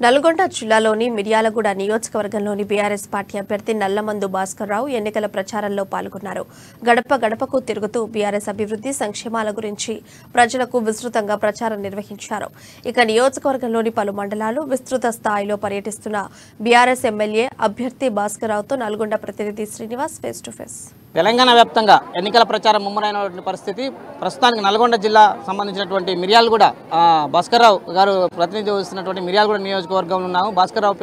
నల్గొండ జిల్లాలోని మిర్యాలగూడ నియోజకవర్గంలోని BRS party అభ్యర్థి నల్లమందు భాస్కర్రావు ఎన్నికల ప్రచారంలో పాల్గొన్నారు. గడప గడపకు తిరుగుతూ బీఆర్ఎస్ అభివృద్ధి సంక్షేమాల గురించి ప్రజలకు విస్తృతంగా ప్రచారం నిర్వహించారు. ఇక నియోజకవర్గంలోని పలు మండలాలు విస్తృత స్థాయిలో పర్యటిస్తున్న బీఆర్ఎస్ ఎమ్మెల్యే అభ్యర్థి భాస్కర్రావుతో నల్గొండ ప్రతినిధి Srinivas face to face. Telangana వ్యాప్తంగా ఎన్నికల ప్రచారం ముమ్మరైనటువంటి పరిస్థితి. ప్రస్తుతానికి నల్గొండ జిల్లా సంబంధించినటువంటి మిర్యాలగూడ భాస్కర్రావు గారు ప్రతినిధి వస్తున్నటువంటి మిర్యాలగూడ నియోజకవర్గంలో ఉన్నాము. భాస్కర్రావు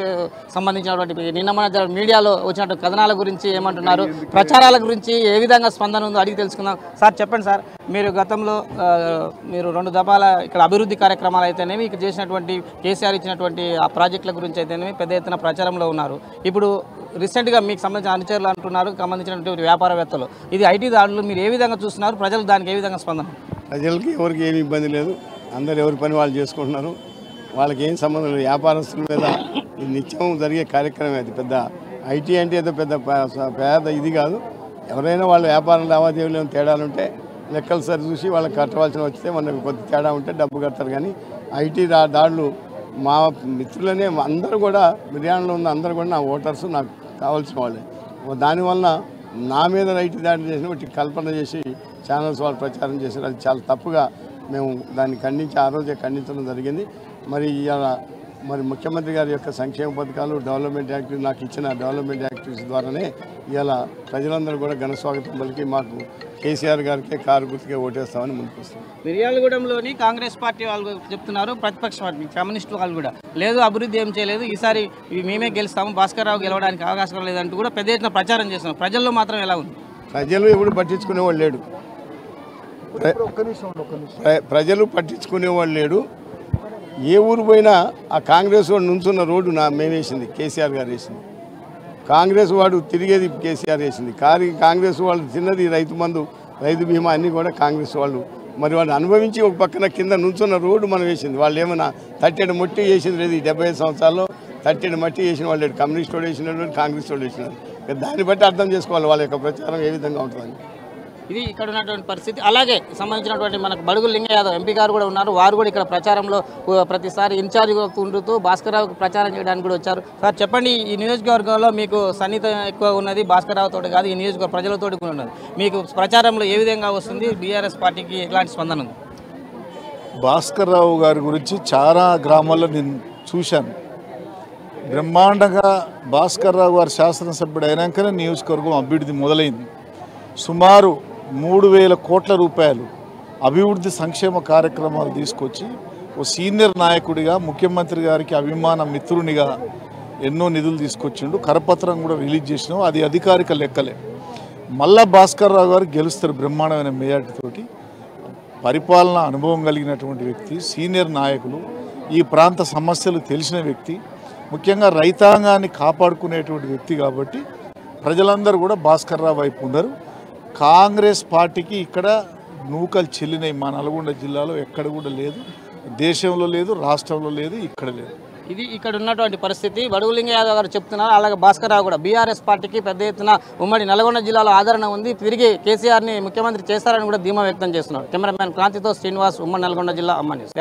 సంబంధించినటువంటి నిన్న మన మీడియాలో వచ్చినటువంటి కథనాల గురించి ఏమంటున్నారు, ప్రచారాల గురించి ఏ విధంగా స్పందన ఉందో అడిగి తెలుసుకుందాం. సార్ చెప్పండి సార్, మీరు గతంలో మీరు 2 దఫాల ఇక్కడ అభివృద్ధి కార్యక్రమాలు అయితేనేమి, ఇక్కడ చేసినటువంటి కేసీఆర్ ఇచ్చినటువంటి ఆ ప్రాజెక్టుల గురించి అయితేనేమి పెద్ద ఎత్తున ప్రచారంలో ఉన్నారు. ఇప్పుడు రీసెంట్గా మీకు సంబంధించిన అనుచరులు అంటున్నారు, సంబంధించినటువంటి వ్యాపారవేత్తలు, ఇది ఐటీ దాడులు మీరు ఏ విధంగా చూస్తున్నారు, ప్రజలు దానికి ఏ విధంగా స్పందన? ప్రజలకి ఎవరికి ఏమి ఇబ్బంది లేదు, అందరు ఎవరి పని వాళ్ళు చేసుకుంటున్నారు. వాళ్ళకి ఏం సంబంధం లేదు. వ్యాపారస్తుల మీద నిత్యం జరిగే కార్యక్రమం అది. పెద్ద ఐటీ అంటే ఏదో పెద్ద ఇది కాదు. ఎవరైనా వాళ్ళ వ్యాపారం లావాదేవీలు తేడాలు ఉంటే లెక్కలు సరి చూసి వాళ్ళకి కట్టవలసిన వచ్చితే మనకు కొద్ది తేడా ఉంటే డబ్బు కడతారు. కానీ ఐటీ దాడులు మా మిత్రులనే అందరూ కూడా మిర్యాలలో ఉన్న అందరూ కూడా నా ఓటర్స్, నాకు కావాల్సిన వాళ్ళే. దానివల్ల నా మీద ఐటీ దాడి చేసిన కల్పన చేసి ఛానల్స్ వాళ్ళు ప్రచారం చేశారు. అది చాలా తప్పుగా మేము దాన్ని ఖండించి ఆ రోజే ఖండించడం జరిగింది. మరి ఇవాళ ముఖ్యమంత్రి గారి యొక్క సంక్షేమ పథకాలు, డెవలప్మెంట్ యాక్టివిటీ, నాకు ఇచ్చిన డెవలప్మెంట్ యాక్టివిటీస్ ద్వారానే ఇవాళ ప్రజలందరూ కూడా ఘన స్వాగతం పలికి మాకు కేసీఆర్ గారికే కారు గుర్తుకే ఓటేస్తామని ముందుకు వస్తాం. మిర్యాలగూడెంలోని కాంగ్రెస్ పార్టీ వాళ్ళు చెప్తున్నారు, ప్రతిపక్ష పార్టీ కమ్యూనిస్టు వాళ్ళు కూడా లేదు, అభివృద్ధి ఏం చేయలేదు, ఈసారి మేమే గెలుస్తాము, భాస్కర్రావు గెలవడానికి అవకాశం లేదంటూ కూడా పెద్ద ఎత్తున ప్రచారం చేస్తున్నాం. ప్రజల్లో మాత్రం ఎలా ఉంది? ప్రజలు ఎప్పుడు పట్టించుకునేవాళ్ళు లేడు. ప్రజలు పట్టించుకునేవాళ్ళు లేడు. ఏ ఊరు పోయినా ఆ కాంగ్రెస్ వాడు నుంచున్న రోడ్డు మేము వేసింది, కేసీఆర్ గారు వేసింది. కాంగ్రెస్ వాడు తిరిగేది కేసీఆర్ వేసింది. కాంగ్రెస్ వాళ్ళు తిన్నది రైతు మందు, రైతు బీమా అన్నీ కూడా కాంగ్రెస్ వాళ్ళు. మరి వాళ్ళు అనుభవించి ఒక పక్కన కింద నుంచున్న రోడ్డు మనం వేసింది. వాళ్ళు ఏమైనా తట్టెడు మట్టి వేసింది లేదు. ఈ 75 సంవత్సరాల్లో తట్టెడు మట్టి వేసిన వాళ్ళు లేడు. కమ్యూనిస్ట్ వాడు వేసినాడు, కాంగ్రెస్ వాడు వేసినాడు. దాన్ని బట్టి అర్థం చేసుకోవాలి వాళ్ళ యొక్క ప్రచారం ఏ విధంగా ఉంటుందని. ఇది ఇక్కడ ఉన్నటువంటి పరిస్థితి. అలాగే సంబంధించినటువంటి మనకు బడుగు లింగ యాదవ్ ఎంపీ గారు కూడా ఉన్నారు. వారు కూడా ఇక్కడ ప్రచారంలో ప్రతిసారి ఇన్ఛార్జ్గా ఉండుతూ భాస్కర్రావుకి ప్రచారం చేయడానికి కూడా వచ్చారు. సార్ చెప్పండి, ఈ నియోజకవర్గంలో మీకు సన్నిహితం ఎక్కువ ఉన్నది భాస్కర్రావు తోటి కాదు, ఈ నియోజకవర్గ ప్రజలతోటి కూడా ఉన్నది. మీకు ప్రచారంలో ఏ విధంగా వస్తుంది, బీఆర్ఎస్ పార్టీకి ఎలాంటి స్పందన ఉంది? భాస్కర్రావు గారి గురించి చాలా గ్రామాల్లో నేను చూశాను. బ్రహ్మాండంగా భాస్కర్రావు గారు శాసనసభ్యుడు అయినాకనే నియోజకవర్గం అభివృద్ధి మొదలైంది. సుమారు 3,000 కోట్ల రూపాయలు అభివృద్ధి సంక్షేమ కార్యక్రమాలు తీసుకొచ్చి ఓ సీనియర్ నాయకుడిగా, ముఖ్యమంత్రి గారికి అభిమాన మిత్రునిగా ఎన్నో నిధులు తీసుకొచ్చిండు. కరపత్రం కూడా రిలీజ్ చేసినాం, అది అధికారిక లెక్కలే. మళ్ళా భాస్కర్రావు గారు గెలుస్తారు బ్రహ్మాండమైన మెజార్టీతోటి. పరిపాలన అనుభవం కలిగినటువంటి వ్యక్తి, సీనియర్ నాయకులు, ఈ ప్రాంత సమస్యలు తెలిసిన వ్యక్తి, ముఖ్యంగా రైతాంగాన్ని కాపాడుకునేటువంటి వ్యక్తి. కాబట్టి ప్రజలందరూ కూడా భాస్కర్రావు వైపు ఉన్నారు. కాంగ్రెస్ పార్టీకి ఇక్కడ నూకలు చెల్లినాయి. మా నల్గొండ జిల్లాలో ఎక్కడ కూడా లేదు, దేశంలో లేదు, రాష్ట్రంలో లేదు, ఇక్కడ లేదు. ఇది ఇక్కడ ఉన్నటువంటి పరిస్థితి. బడుగు లింగ యాదవ్ గారు చెప్తున్నారు. అలాగే భాస్కర్రావు కూడా బీఆర్ఎస్ పార్టీకి పెద్ద ఎత్తున ఉమ్మడి నల్గొండ జిల్లాలో ఆదరణ ఉంది. తిరిగి కేసీఆర్ని ముఖ్యమంత్రి చేస్తారని కూడా ధీమా వ్యక్తం చేస్తున్నారు. కెమెరామ్యాన్ క్రాంతితో శ్రీనివాస్, ఉమ్మడి నల్గొండ జిల్లా, అమ్మ న్యూస్.